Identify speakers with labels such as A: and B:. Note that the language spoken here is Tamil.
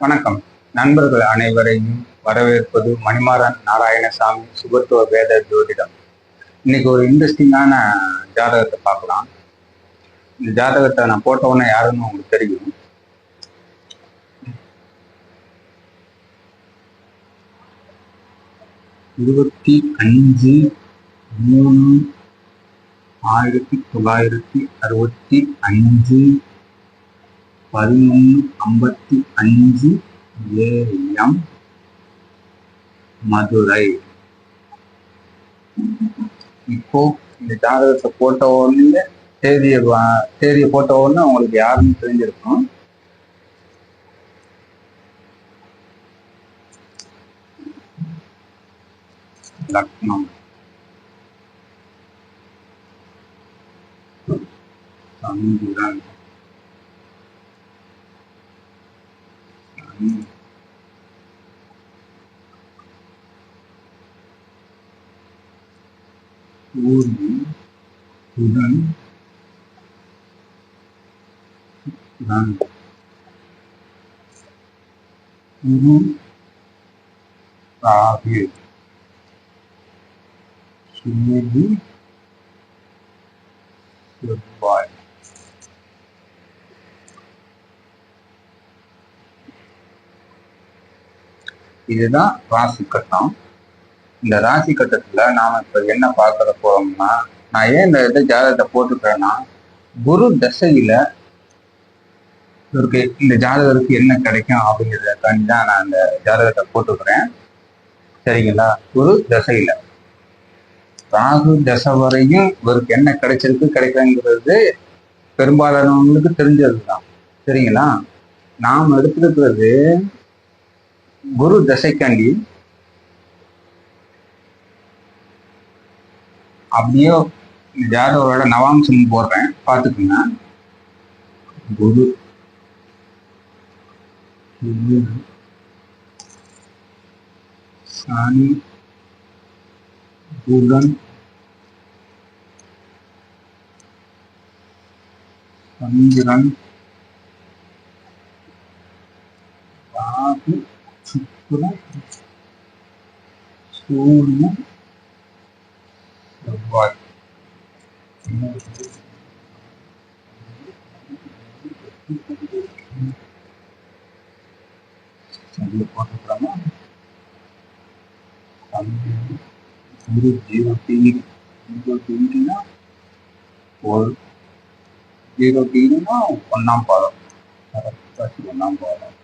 A: வணக்கம். நண்பர்கள் அனைவரையும் வரவேற்பது மணிமாறன் நாராயணசாமி சுபத்துவ வேத ஜோதிடம். இன்னைக்கு ஒரு இன்ட்ரெஸ்டிங்கான ஜாதகத்தை பார்க்கலாம். இந்த ஜாதகத்தை நான் போட்ட உடனே யாருன்னு உங்களுக்கு தெரியும். இருபத்தி 5/3/1965 11:55 AM மதுரை. இப்போ இந்த ஜாதகத்தை போட்ட உடனே தேதியை போட்ட உடனே உங்களுக்கு யாருன்னு தெரிஞ்சிருக்கும். லக்னம் சந்திரன் சூரியன் புதன் குரு ராகு சூரியன் செவ்வாய். இதுதான் ராசி கட்டம். இந்த ராசி கட்டத்துல நாம இப்ப என்ன பார்க்கற போறோம்னா, நான் ஏன் இந்த ஜாதகத்தை போட்டுக்கிறேன்னா, குரு தசையில இருக்கு இந்த ஜாதகருக்கு என்ன கிடைக்கும் அப்படிங்கிறதுக்காண்டி தான் நான் இந்த ஜாதகத்தை போட்டுக்கிறேன். சரிங்களா? குரு தசையில ராகு தசை வரையும் இவருக்கு என்ன கிடைக்குங்கிறது பெரும்பாலானவங்களுக்கு தெரிஞ்சதுதான். சரிங்களா? நாம் எடுத்துக்கிறது குரு தசைக்காண்டி அப்படியே ஜாதகரோட நவாம்சம் போடுறேன், பார்த்துக்குங்க. குரு சனி புதன் சந்திரன் ராகு சுக்கிரன் சூரியன் செவ்வாய். சரியா போட்டுக்கலாமா? ஒரு 0 டிகிரி 0 டிகிரினா ஒரு 0 டிகிரினா 1ஆம் பாதம். 1ஆம் பாதம்